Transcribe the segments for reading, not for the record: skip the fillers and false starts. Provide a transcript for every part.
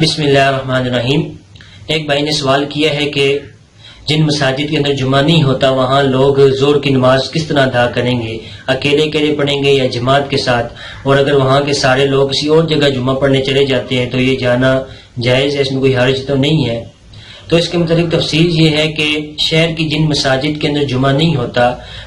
بسم اللہ الرحمن الرحیم۔ ایک بھائی نے سوال کیا ہے کہ جن مساجد کے اندر جمعہ نہیں ہوتا وہاں لوگ زور کی نماز کس طرح ادا کریں گے، اکیلے اکیلے پڑھیں گے یا جماعت کے ساتھ، اور اگر وہاں کے سارے لوگ کسی اور جگہ جمعہ پڑھنے چلے جاتے ہیں تو یہ جانا جائز ہے، اس میں کوئی حرج تو نہیں ہے؟ تو اس کے متعلق تفصیل یہ ہے کہ شہر کی جن مساجد کے اندر جمعہ نہیں ہوتا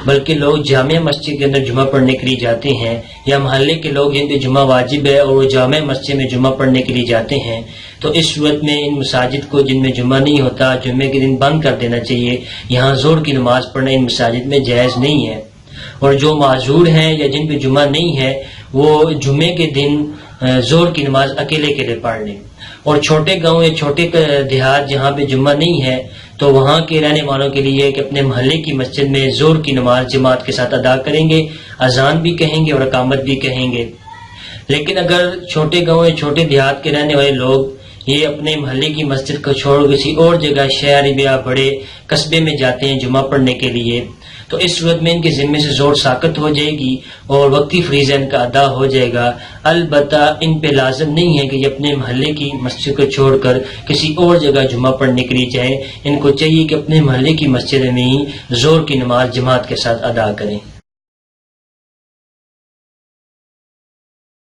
بلکہ لوگ جامع مسجد کے اندر جمعہ پڑھنے کے لیے جاتے ہیں، یا محلے کے لوگ جن پہ جمعہ واجب ہے اور وہ جامع مسجد میں جمعہ پڑھنے کے لیے جاتے ہیں، تو اس صورت میں ان مساجد کو جن میں جمعہ نہیں ہوتا جمعے کے دن بند کر دینا چاہیے۔ یہاں زور کی نماز پڑھنا ان مساجد میں جائز نہیں ہے، اور جو معذور ہیں یا جن پہ جمعہ نہیں ہے وہ جمعے کے دن زور کی نماز اکیلے اکیلے پڑھ لیں۔ اور چھوٹے گاؤں یا چھوٹے دیہات جہاں پہ جمعہ نہیں ہے تو وہاں کے رہنے والوں کے لیے کہ اپنے محلے کی مسجد میں زور کی نماز جماعت کے ساتھ ادا کریں گے، اذان بھی کہیں گے اور اقامت بھی کہیں گے۔ لیکن اگر چھوٹے گاؤں یا چھوٹے دیہات کے رہنے والے لوگ یہ اپنے محلے کی مسجد کو چھوڑ کسی اور جگہ شہر یا بڑے قصبے میں جاتے ہیں جمعہ پڑھنے کے لیے، تو اس صورت میں ان کے ذمے سے زور ساقط ہو جائے گی اور وقتی فریضہ ان کا ادا ہو جائے گا۔ البتہ ان پہ لازم نہیں ہے کہ یہ اپنے محلے کی مسجد کو چھوڑ کر کسی اور جگہ جمعہ پڑھنے کے لیے جائیں، ان کو چاہیے کہ اپنے محلے کی مسجد میں ہی زور کی نماز جماعت کے ساتھ ادا کریں۔